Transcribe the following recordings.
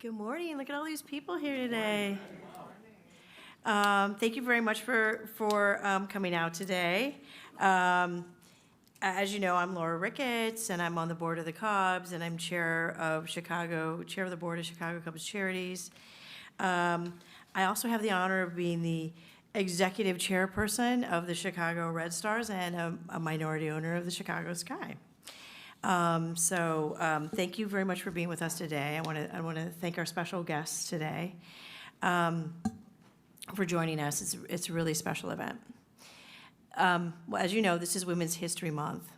Good morning. Look at all these people here today. Thank you very much for coming out today. As you know, I'm Laura Ricketts, and I'm on the board of the Cubs, and I'm chair of the board of Chicago Cubs Charities. I also have the honor of being the executive chairperson of the Chicago Red Stars and a minority owner of the Chicago Sky. Thank you very much for being with us today. I want to thank our special guests today for joining us. It's a really special event. As you know, this is Women's History Month,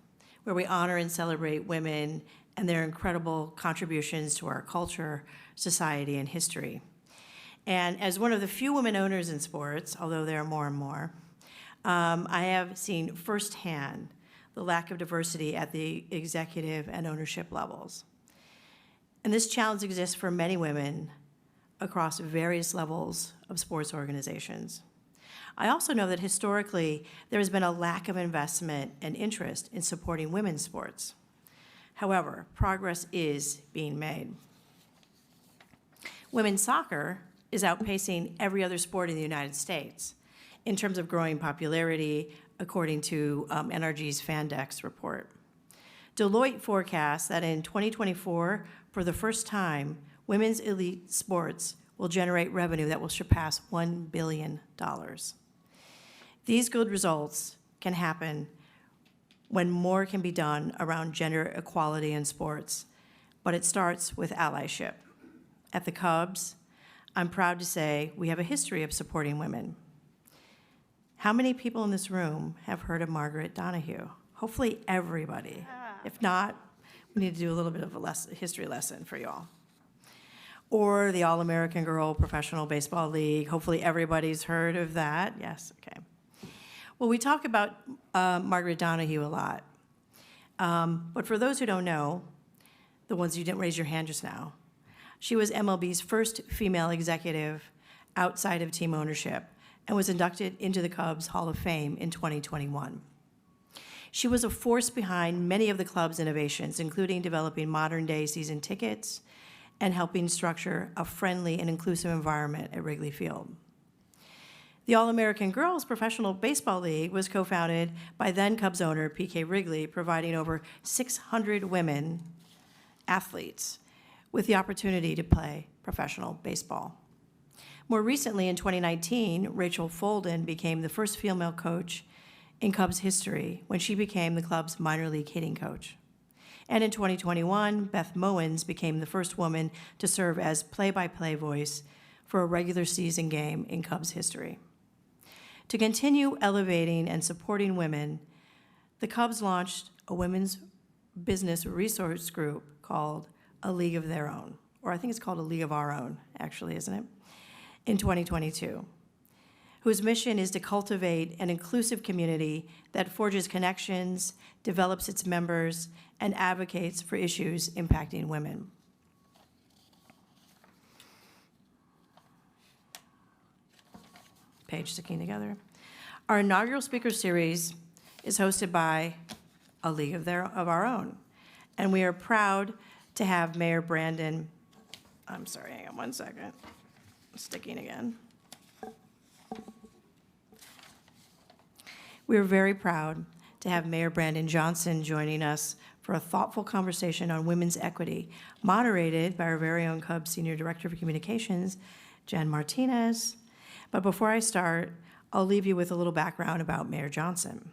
where we honor and celebrate women and their incredible contributions to our culture, society, and history. And as one of the few women owners in sports, although there are more and more, I have seen firsthand the lack of diversity at the executive and ownership levels. And this challenge exists for many women across various levels of sports organizations. I also know that historically there has been a lack of investment and interest in supporting women's sports. However, progress is being made. Women's soccer is outpacing every other sport in the United States in terms of growing popularity, according to NRG's Fandex report. Deloitte forecasts that in 2024, for the first time, women's elite sports will generate revenue that will surpass $1 billion. These good results can happen when more can be done around gender equality in sports, but it starts with allyship. At the Cubs, I'm proud to say we have a history of supporting women. How many people in this room have heard of Margaret Donahue? Hopefully everybody. If not, we need to do a little bit of a history lesson for you all. Or the All-American Girl Professional Baseball League. Hopefully everybody's heard of that. Yes, okay. Well, we talk about Margaret Donahue a lot. But for those who don't know, the ones who didn't raise your hand just now, she was MLB's first female executive outside of team ownership and was inducted into the Cubs Hall of Fame in 2021. She was a force behind many of the club's innovations, including developing modern-day season tickets and helping structure a friendly and inclusive environment at Wrigley Field. The All-American Girls Professional Baseball League was co-founded by then Cubs owner P.K. Wrigley, providing over 600 women athletes with the opportunity to play professional baseball. More recently, in 2019, Rachel Folden became the first female coach in Cubs history when she became the club's minor league hitting coach. And in 2021, Beth Mowins became the first woman to serve as play-by-play voice for a regular season game in Cubs history. To continue elevating and supporting women, the Cubs launched a women's business resource group called A League of Their Own, or I think it's called A League of Our Own, actually, isn't it? In 2022, whose mission is to cultivate an inclusive community that forges connections, develops its members, and advocates for issues impacting women. Page sticking together. Our inaugural speaker series is hosted by A League of Our Own, and we are proud to have Mayor Brandon, I'm sorry, hang on one second. Sticking again. We're very proud to have Mayor Brandon Johnson joining us for a thoughtful conversation on women's equity, moderated by our very own Cubs Senior Director of Communications, Jen Martinez. But before I start, I'll leave you with a little background about Mayor Johnson.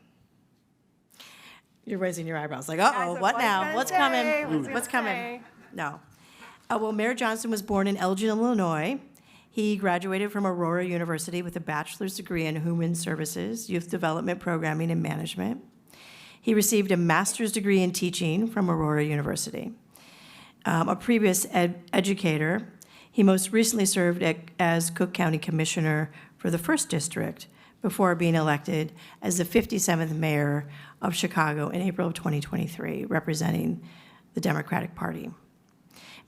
You're raising your eyebrows like, uh-oh, what now? What's coming? What's coming? No. Well, Mayor Johnson was born in Elgin, Illinois. He graduated from Aurora University with a bachelor's degree in Human Services, Youth Development Programming, and Management. He received a master's degree in teaching from Aurora University. A previous educator, he most recently served as Cook County Commissioner for the 1st District before being elected as the 57th Mayor of Chicago in April of 2023, representing the Democratic Party.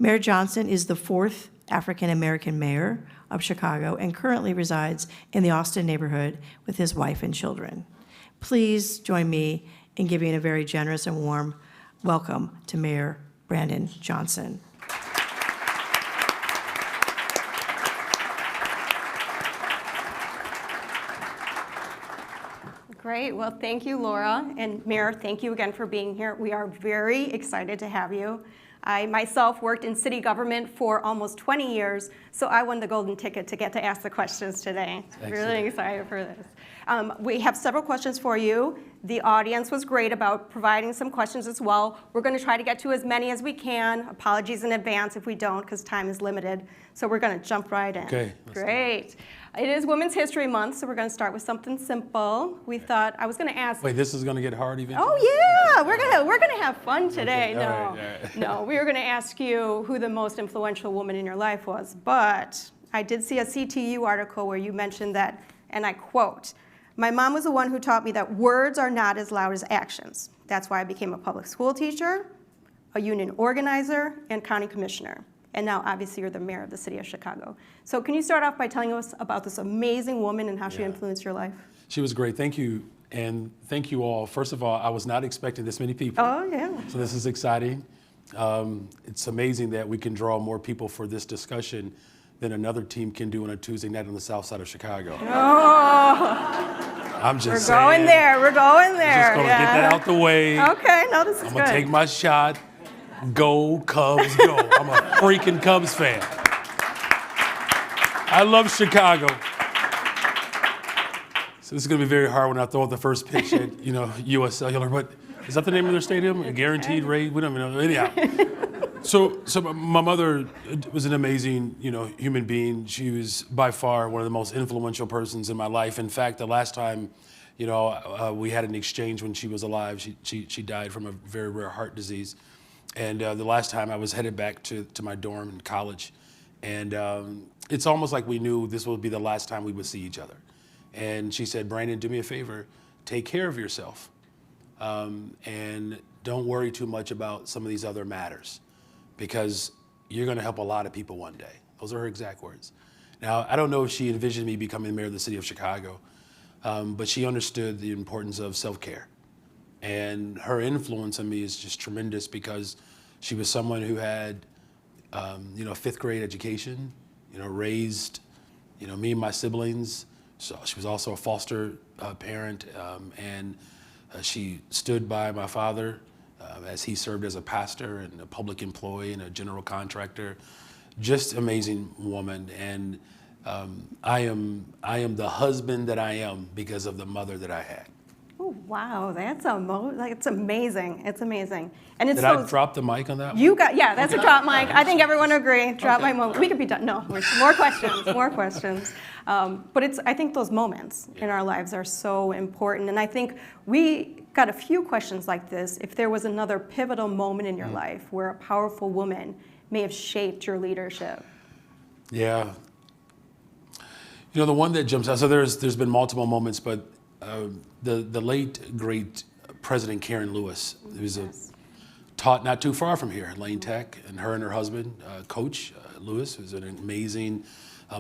Mayor Johnson is the 4th African-American mayor of Chicago and currently resides in the Austin neighborhood with his wife and children. Please join me in giving a very generous and warm welcome to Mayor Brandon Johnson. Great. Well, thank you, Laura. And Mayor, thank you again for being here. We are very excited to have you. I myself worked in city government for almost 20 years, so I won the golden ticket to get to ask the questions today. Excellent. Really excited for this. We have several questions for you. The audience was great about providing some questions as well. We're going to try to get to as many as we can. Apologies in advance if we don't, because time is limited. So we're going to jump right in. Okay. Great. It is Women's History Month, so we're going to start with something simple. We thought I was going to ask. Wait, this is going to get hard eventually? Oh yeah, we're gonna have fun today. Okay, No, all right. no, we were gonna ask you who the most influential woman in your life was, but I did see a CTU article where you mentioned that, and I quote, "My mom was the one who taught me that words are not as loud as actions. That's why I became a public school teacher, a union organizer, and county commissioner. And now, obviously, you're the mayor of the city of Chicago." So can you start off by telling us about this amazing woman and how she influenced your life? She was great. Thank you. And thank you all. First of all, I was not expecting this many people. Oh, yeah. So this is exciting. It's amazing that we can draw more people for this discussion than another team can do on a Tuesday night on the south side of Chicago. Oh, I'm just we're saying. going there. We're going there. Just going to get that out the way. Okay, no, this is I'm good. going to take my shot. Go, Cubs, go. I'm a freaking Cubs fan. I love Chicago. So this is going to be very hard when I throw out the first pitch at, U.S. Cellular, but is that the name of their stadium? A guaranteed rate? We don't even know. Anyhow. So my mother was an amazing, human being. She was by far one of the most influential persons in my life. In fact, the last time, we had an exchange when she was alive, she died from a very rare heart disease. And the last time I was headed back to my dorm in college. And it's almost like we knew this would be the last time we would see each other. And she said, "Brandon, do me a favor, take care of yourself. And don't worry too much about some of these other matters, because you're going to help a lot of people one day." Those are her exact words. Now, I don't know if she envisioned me becoming mayor of the city of Chicago, but she understood the importance of self-care. And her influence on me is just tremendous, because she was someone who had, fifth grade education, raised, me and my siblings. So she was also a foster parent, and she stood by my father as he served as a pastor and a public employee and a general contractor. Just amazing woman. And I am the husband that I am because of the mother that I had. Oh, wow, that's it's amazing. It's amazing. And it's Did I drop the mic on that one? You got, yeah, that's a drop mic. I think everyone agree. Drop my moment. We could be done. No, more questions, more questions. But I think those moments in our lives are so important. And I think we got a few questions like this. If there was another pivotal moment in your life where a powerful woman may have shaped your leadership. Yeah. The one that jumps out, so there's been multiple moments, but the late, great President Karen Lewis, who's taught not too far from here, Lane Tech, and her husband, Coach Lewis, who's an amazing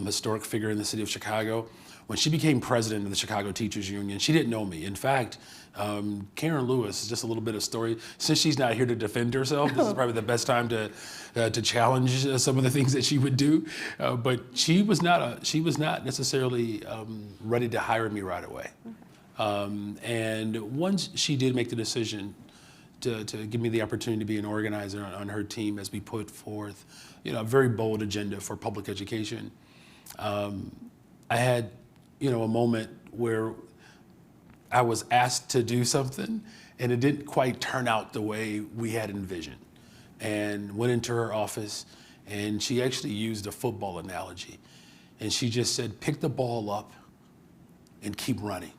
historic figure in the city of Chicago. When she became president of the Chicago Teachers Union, she didn't know me. In fact, Karen Lewis, just a little bit of story. Since she's not here to defend herself, this is probably the best time to challenge some of the things that she would do. But she was not necessarily ready to hire me right away. And once she did make the decision to give me the opportunity to be an organizer on her team as we put forth, a very bold agenda for public education, I had, a moment where I was asked to do something and it didn't quite turn out the way we had envisioned. And went into her office, and she actually used a football analogy. And she just said, "Pick the ball up and keep running.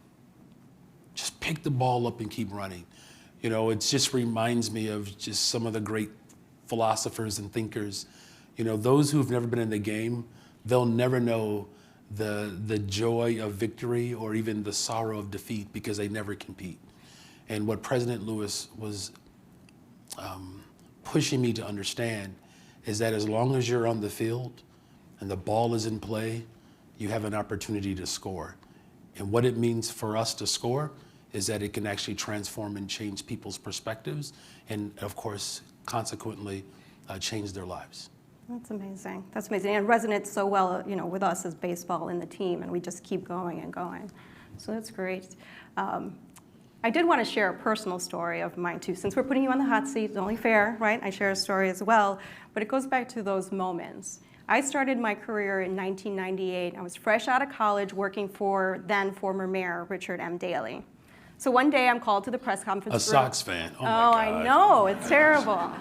Just pick the ball up and keep running." It just reminds me of just some of the great philosophers and thinkers. Those who've never been in the game, they'll never know the joy of victory or even the sorrow of defeat, because they never compete. And what President Lewis was pushing me to understand is that as long as you're on the field and the ball is in play, you have an opportunity to score. And what it means for us to score is that it can actually transform and change people's perspectives, and of course, consequently, change their lives. That's amazing. That's amazing. And it resonates so well, with us as baseball in the team, and we just keep going and going. So that's great. I did want to share a personal story of mine too. Since we're putting you on the hot seat, it's only fair, right? I share a story as well, but it goes back to those moments. I started my career in 1998. I was fresh out of college working for then former Mayor Richard M. Daley. So one day I'm called to the press conference room. A Sox fan. Oh, my Oh, God. I know, it's terrible.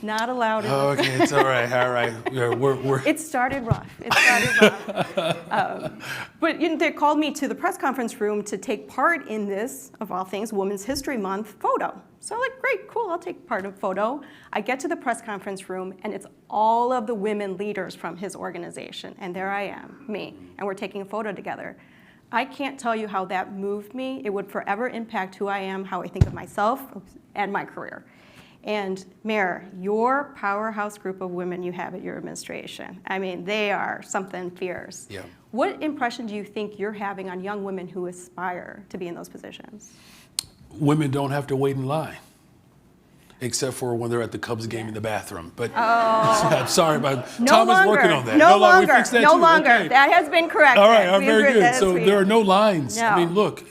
Not allowed in Oh, okay, it's all right, all right. We're It started rough. It started rough. But they called me to the press conference room to take part in this, of all things, Women's History Month photo. So I'm like, great, cool, I'll take part of the photo. I get to the press conference room, and it's all of the women leaders from his organization. And there I am, me, and we're taking a photo together. I can't tell you how that moved me. It would forever impact who I am, how I think of myself, and my career. And Mayor, your powerhouse group of women you have at your administration, I mean, they are something fierce. Yeah. What impression do you think you're having on young women who aspire to be in those positions? Women don't have to wait in line, except for when they're at the Cubs game in the bathroom. But Oh. I'm sorry about No Tom longer. is working on that. No we longer. fixed that No too. longer. Okay. That has been corrected. All right, We very agree. good. That is So sweet. there are no lines. No. I mean, look,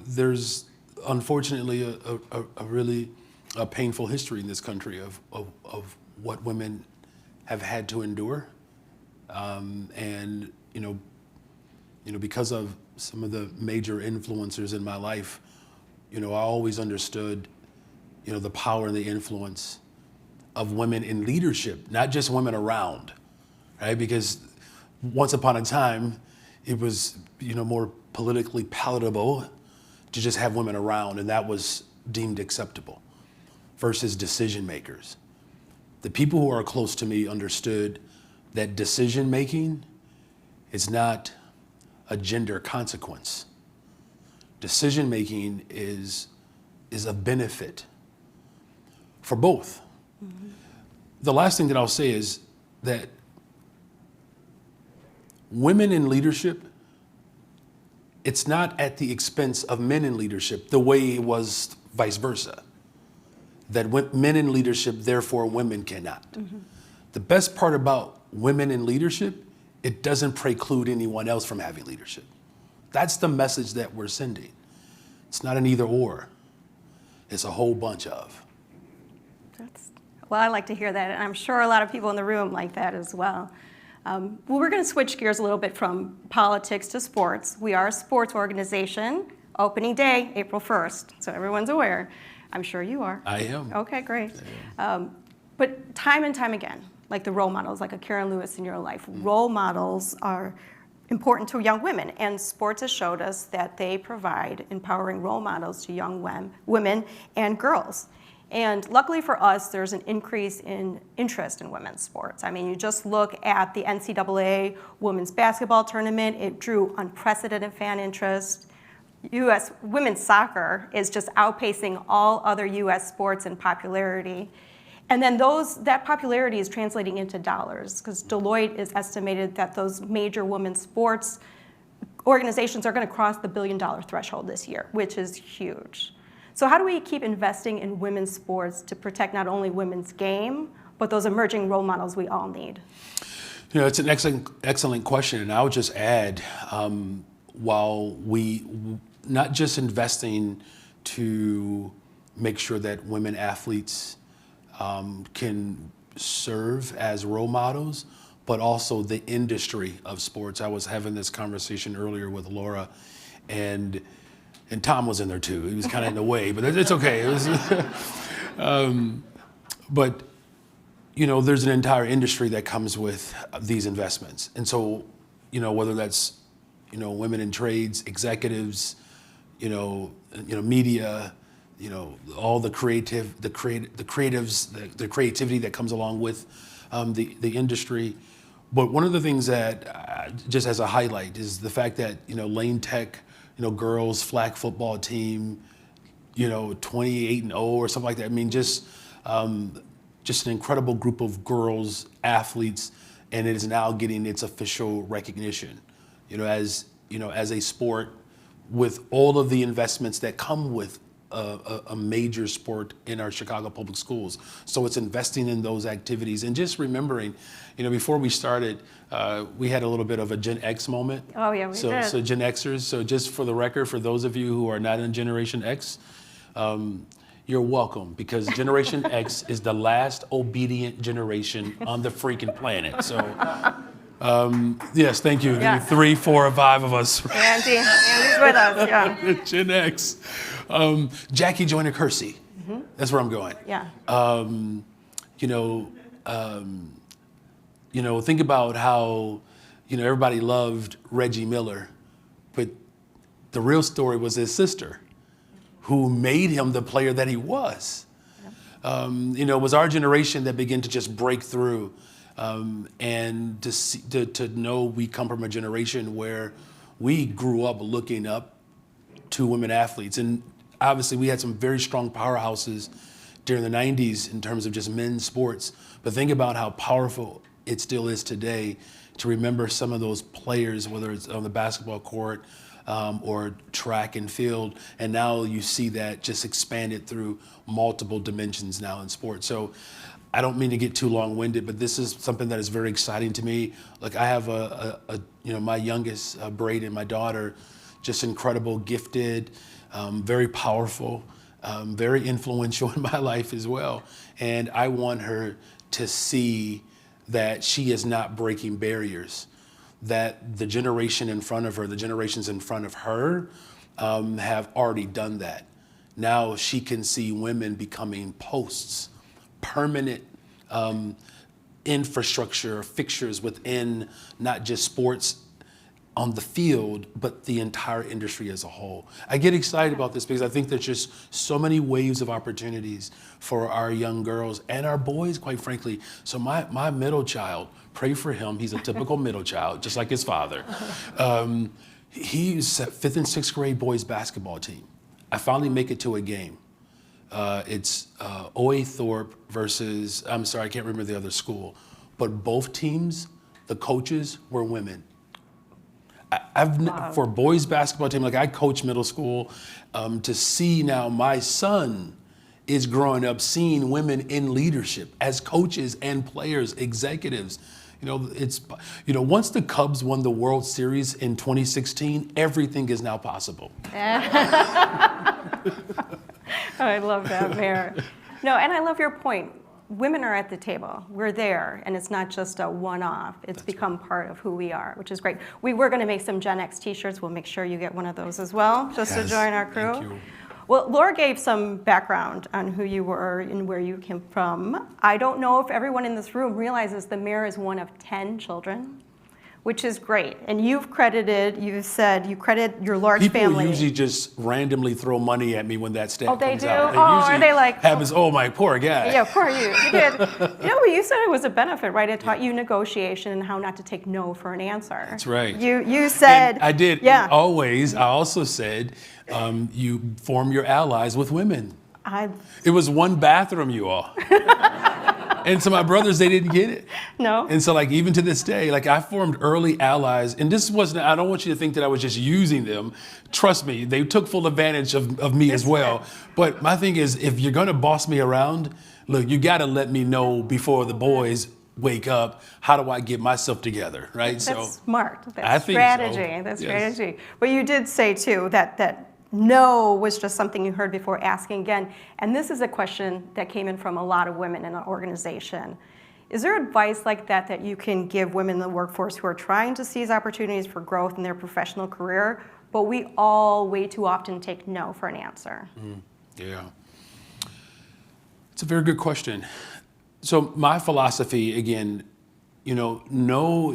there's unfortunately a really painful history in this country of what women have had to endure, and because of some of the major influencers in my life, I always understood, the power and the influence of women in leadership, not just women around, right? Because once upon a time, it was, more politically palatable to just have women around, and that was deemed acceptable, versus decision makers. The people who are close to me understood that decision making is not a gender consequence. Decision making is a benefit for both. Mm-hmm. The last thing that I'll say is that women in leadership, it's not at the expense of men in leadership the way it was vice versa. That men in leadership, therefore women cannot. Mm-hmm. The best part about women in leadership, it doesn't preclude anyone else from having leadership. That's the message that we're sending. It's not an either or. It's a whole bunch of. Well, I like to hear that, and I'm sure a lot of people in the room like that as well. Well, we're going to switch gears a little bit from politics to sports. We are a sports organization. Opening day, April 1st, so everyone's aware. I'm sure you are. I am. Okay, great. But time and time again, like the role models, like a Karen Lewis in your life, role models are important to young women, and sports has showed us that they provide empowering role models to young women and girls. And luckily for us, there's an increase in interest in women's sports. I mean, you just look at the NCAA women's basketball tournament, it drew unprecedented fan interest. U.S. women's soccer is just outpacing all other U.S. sports in popularity. And then that popularity is translating into dollars, because Deloitte is estimated that those major women's sports organizations are going to cross the $1 billion threshold this year, which is huge. So how do we keep investing in women's sports to protect not only women's game, but those emerging role models we all need? It's an excellent question, and I would just add, while we not just investing to make sure that women athletes can serve as role models, but also the industry of sports. I was having this conversation earlier with Laura, and Tom was in there too. He was kind of in the way, but it's okay. It was, but there's an entire industry that comes with these investments, and so whether that's women in trades, executives, media, all the creatives, the creativity that comes along with the industry. But one of the things that just as a highlight is the fact that Lane Tech, girls flag football team, 28-0 or something like that. I mean, just an incredible group of girls athletes, and it is now getting its official recognition. As a sport with all of the investments that come with a major sport in our Chicago public schools. So it's investing in those activities and just remembering, before we started, we had a little bit of a Gen X moment. Oh, yeah, we did. So Gen Xers, so just for the record, for those of you who are not in Generation X, you're welcome, because Generation X is the last obedient generation on the freaking planet. So, yes, thank you. Yeah. 3, 4, or 5 of us. Andy's with us, yeah. Gen X. Jackie Joyner Kersey. That's where I'm going. Yeah. Think about how, everybody loved Reggie Miller, but the real story was his sister, who made him the player that he was. It was our generation that began to just break through, and to know we come from a generation where we grew up looking up to women athletes. And obviously we had some very strong powerhouses during the 90s in terms of just men's sports. But think about how powerful it still is today to remember some of those players, whether it's on the basketball court, or track and field, and now you see that just expanded through multiple dimensions now in sports. So I don't mean to get too long-winded, but this is something that is very exciting to me. Like, I have my youngest, Braden, my daughter, just incredible, gifted, very powerful, very influential in my life as well. And I want her to see that she is not breaking barriers, that the generation in front of her, the generations in front of her, have already done that. Now she can see women becoming posts, permanent infrastructure, fixtures within not just sports on the field, but the entire industry as a whole. I get excited about this because I think there's just so many waves of opportunities for our young girls and our boys, quite frankly. So my middle child, pray for him. He's a typical middle child, just like his father. He's 5th and 6th grade boys basketball team. I finally make it to a game. It's Oathorpe versus, I can't remember the other school, but both teams, the coaches were women. For boys basketball team, like I coach middle school, to see now my son is growing up seeing women in leadership as coaches and players, executives. Once the Cubs won the World Series in 2016, everything is now possible. I love that, Mayor. No, and I love your point. Women are at the table. We're there, and it's not just a one-off. It's become part of who we are, which is great. We were going to make some Gen X T-shirts. We'll make sure you get one of those as well, just to join our crew. Thank you. Well, Laura gave some background on who you were and where you came from. I don't know if everyone in this room realizes the mayor is one of 10 children, which is great. And you said you credit your large family. People usually just randomly throw money at me when that stat they comes do? out. Are they like, happens, oh, my poor guy. Yeah, poor you. You did. But you said it was a benefit, right? It taught you negotiation and how not to take no for an answer. That's right. You said. And I did. Yeah. And always, I also said, you form your allies with women. It was one bathroom, you all. And so my brothers, they didn't get it. No. And so even to this day, I formed early allies. And this wasn't, I don't want you to think that I was just using them. Trust me, they took full advantage of me as well. But my thing is, if you're gonna boss me around, look, you gotta let me know before the boys wake up, how do I get myself together, right? That's smart. That's I think strategy. so. That's Yes. strategy. But you did say too that no was just something you heard before asking again. And this is a question that came in from a lot of women in our organization. Is there advice like that you can give women in the workforce who are trying to seize opportunities for growth in their professional career, but we all way too often take no for an answer? Yeah. It's a very good question. So my philosophy, again, no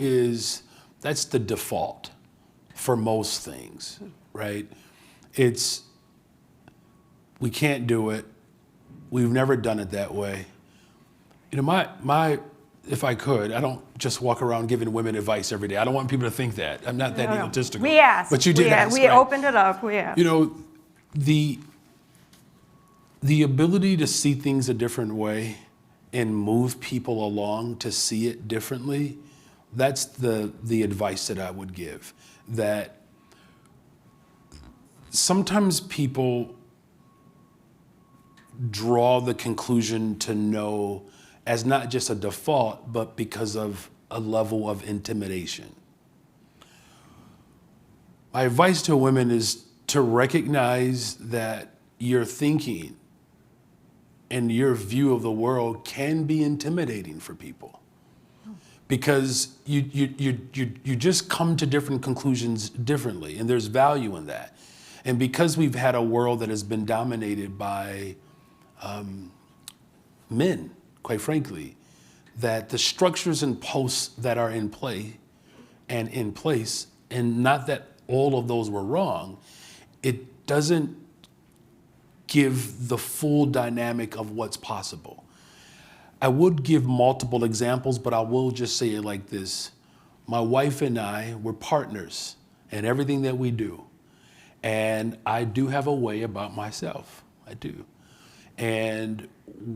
that's the default for most things, right? We can't do it. We've never done it that way. If I could, I don't just walk around giving women advice every day. I don't want people to think that. I'm not that egotistical. We asked. But you did ask. We right? opened it up. We asked. The ability to see things a different way and move people along to see it differently, that's the advice that I would give. That sometimes people draw the conclusion to no as not just a default, but because of a level of intimidation. My advice to women is to recognize that your thinking and your view of the world can be intimidating for people, because you just come to different conclusions differently, and there's value in that. And because we've had a world that has been dominated by men, quite frankly, that the structures and posts that are in play and in place, and not that all of those were wrong, it doesn't give the full dynamic of what's possible. I would give multiple examples, but I will just say it like this. My wife and I, we're partners in everything that we do. And I do have a way about myself, I do. And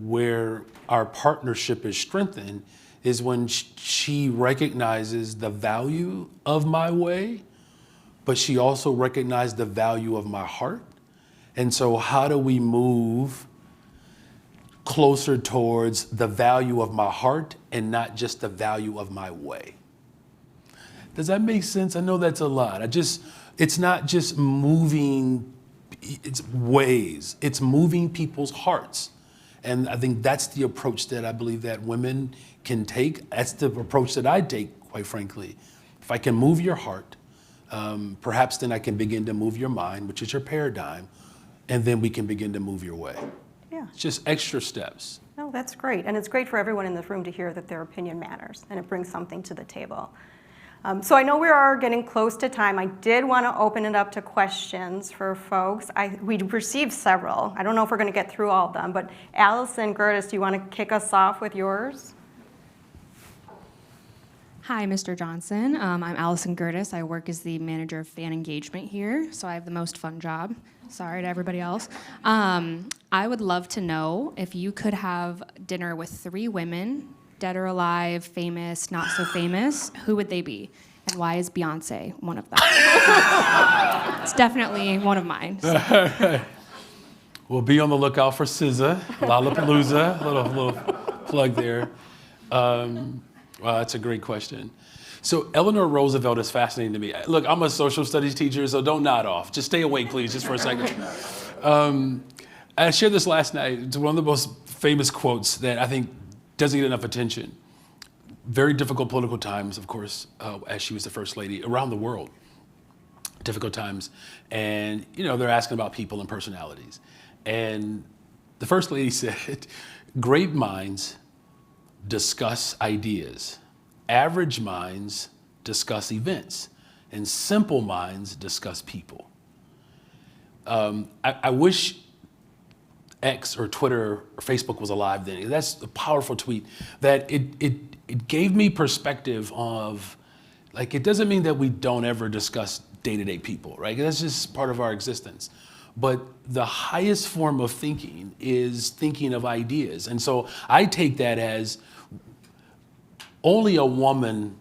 where our partnership is strengthened is when she recognizes the value of my way, but she also recognized the value of my heart. And so how do we move closer towards the value of my heart and not just the value of my way? Does that make sense? I know that's a lot. It's not just moving, it's ways, it's moving people's hearts. And I think that's the approach that I believe that women can take. That's the approach that I take, quite frankly. If I can move your heart, perhaps then I can begin to move your mind, which is your paradigm, and then we can begin to move your way. Yeah. It's just extra steps. No, that's great. And it's great for everyone in this room to hear that their opinion matters and it brings something to the table. So I know we are getting close to time. I did want to open it up to questions for folks. We received several. I don't know if we're going to get through all of them, but Allison Gertis, do you want to kick us off with yours? Hi, Mr. Johnson. I'm Allison Gertis. I work as the manager of fan engagement here, so I have the most fun job. Sorry to everybody else. I would love to know if you could have dinner with 3 women, dead or alive, famous, not so famous, who would they be? And why is Beyonce one of them? It's definitely one of mine. So. We'll be on the lookout for SZA, Lollapalooza, little plug there. Wow, that's a great question. So Eleanor Roosevelt is fascinating to me. Look, I'm a social studies teacher, so don't nod off. Just stay awake, please, just for a second. I shared this last night. It's one of the most famous quotes that I think doesn't get enough attention. Very difficult political times, of course, as she was the first lady around the world. Difficult times. And, they're asking about people and personalities. And the first lady said, great minds discuss ideas. Average minds discuss events. And simple minds discuss people. I wish X or Twitter or Facebook was alive then. That's a powerful tweet that it gave me perspective of, like, it doesn't mean that we don't ever discuss day-to-day people, right? That's just part of our existence. But the highest form of thinking is thinking of ideas. And so I take that as only a woman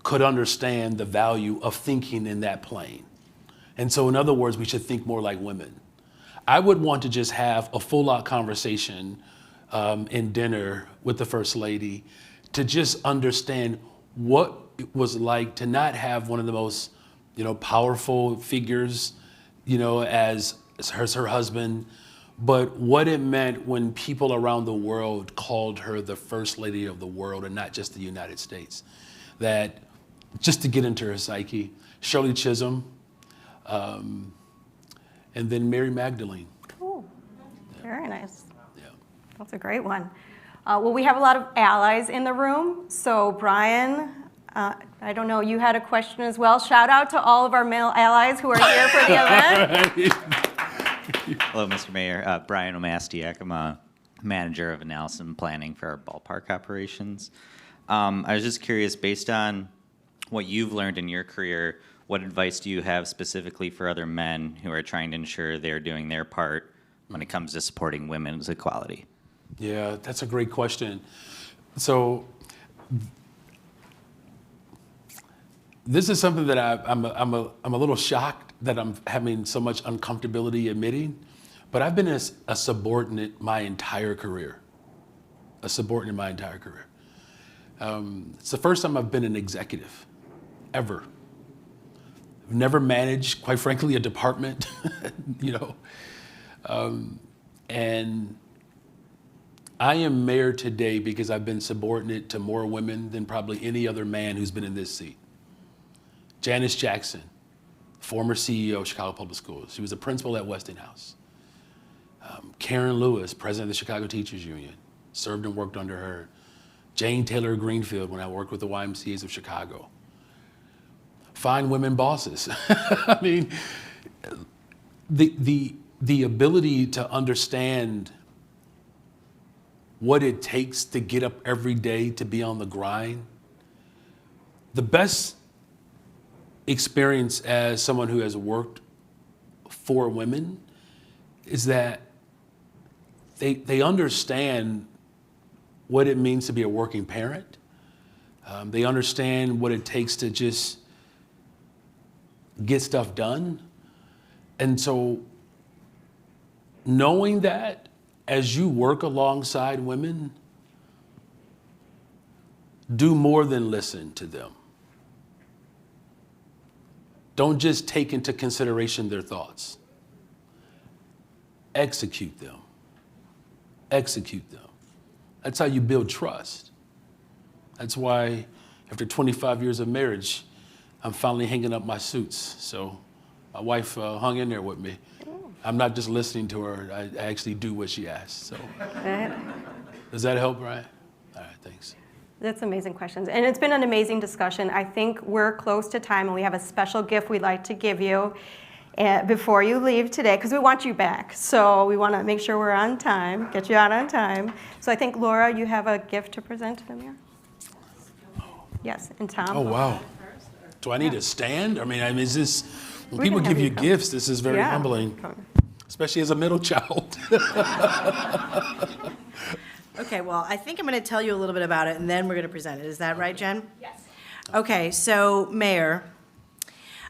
could understand the value of thinking in that plane. And so in other words, we should think more like women. I would want to just have a full-out conversation in dinner with the First Lady to just understand what it was like to not have one of the most, powerful figures, as her husband, but what it meant when people around the world called her the First Lady of the world and not just the United States. That, just to get into her psyche, Shirley Chisholm, and then Mary Magdalene. Cool. Very nice. Yeah. That's a great one. Well, we have a lot of allies in the room. So Brian, I don't know, you had a question as well. Shout out to all of our male allies who are here for the event. Hello, Mr. Mayor. Brian Omastiak. I'm a manager of analysis and planning for our ballpark operations. I was just curious, based on what you've learned in your career, what advice do you have specifically for other men who are trying to ensure they're doing their part when it comes to supporting women's equality? Yeah, that's a great question. So this is something that I'm a little shocked that I'm having so much uncomfortability admitting, But I've been a subordinate my entire career. A subordinate my entire career. It's the first time I've been an executive, ever. I've never managed, quite frankly, a department, you know. And I am mayor today because I've been subordinate to more women than probably any other man who's been in this seat. Janice Jackson, former CEO of Chicago Public Schools. She was a principal at Westinghouse. Karen Lewis, president of the Chicago Teachers Union, served and worked under her. Jane Taylor Greenfield, when I worked with the YMCAs of Chicago. Fine women bosses. I mean, the ability to understand what it takes to get up every day to be on the grind. The best experience as someone who has worked for women is that they understand what it means to be a working parent. They understand what it takes to just get stuff done. And so knowing that as you work alongside women, do more than listen to them. Don't just take into consideration their thoughts. Execute them. Execute them. That's how you build trust. That's why after 25 years of marriage, I'm finally hanging up my suits. So my wife hung in there with me. I'm not just listening to her, I actually do what she asks. So does that help, Brian? All right, thanks. That's amazing questions. And it's been an amazing discussion. I think we're close to time and we have a special gift we'd like to give you before you leave today, because we want you back. So we want to make sure we're on time, get you out on time. So I think, Laura, you have a gift to present to the mayor? Yes, and Tom? Oh, wow. Do I need to stand? I mean, is this, when We're people gonna have give you you come. gifts, this is very Yeah. humbling, especially as a middle child. Okay, well, I think I'm going to tell you a little bit about it, and then we're going to present it. Is that right, Jen? Yes. Okay, so, Mayor,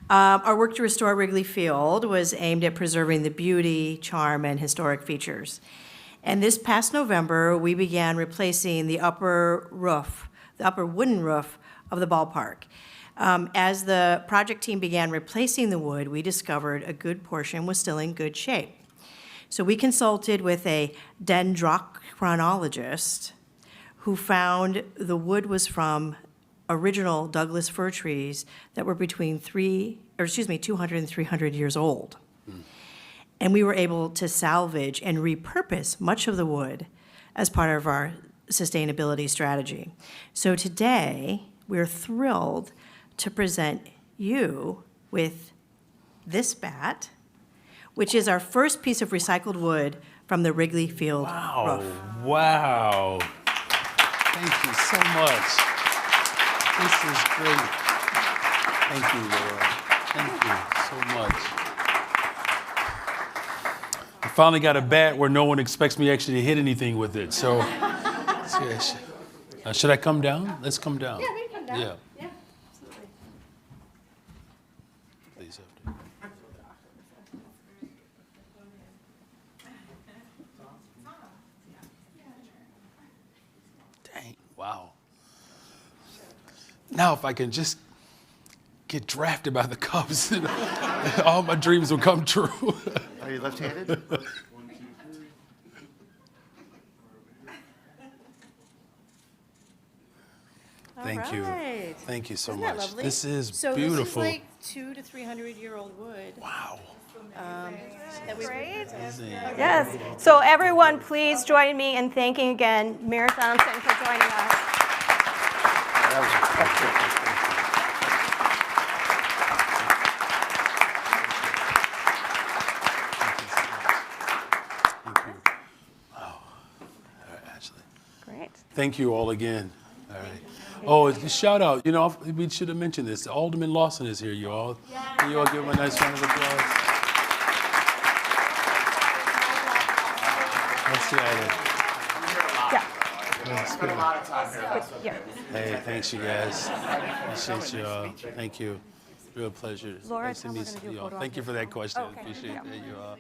our work to restore Wrigley Field was aimed at preserving the beauty, charm, and historic features. And this past November, we began replacing the upper wooden roof of the ballpark. As the project team began replacing the wood, we discovered a good portion was still in good shape. So we consulted with a dendrochronologist who found the wood was from original Douglas fir trees that were between 200 and 300 years old. And we were able to salvage and repurpose much of the wood as part of our sustainability strategy. So today, we're thrilled to present you with this bat, which is our first piece of recycled wood from the Wrigley Field roof. Wow. Thank you so much. This is great. Thank you, Laura. Thank you so much. I finally got a bat where no one expects me actually to hit anything with it. So, should I come down? Let's come down. Yeah, we can come down. Yeah. Yeah, absolutely. Please. Dang, wow. Now if I can just get drafted by the Cubs, all my dreams will come true. Are you left-handed? Thank you. right. Thank you so Isn't that much. lovely? This is So beautiful. this is like 200 to 300-year-old wood. Wow. That we Great. Amazing. Yes. So everyone, please join me in thanking again Mayor Johnson for joining us. Thank you. Wow. All right, Ashley. Great. Thank you all again. All right. Oh, a shout out. You know, we should have mentioned this. Alderman Lawson is here, you all. Can you all give him a nice round of applause? Let's see Yeah. Let's Yeah. Hey, thanks, you guys. Appreciate you all. Thank you. Real pleasure. Laura, Nice to Tom, we're meet gonna do a you all. photo Thank you op for that question. Okay. Appreciate Yeah. you all.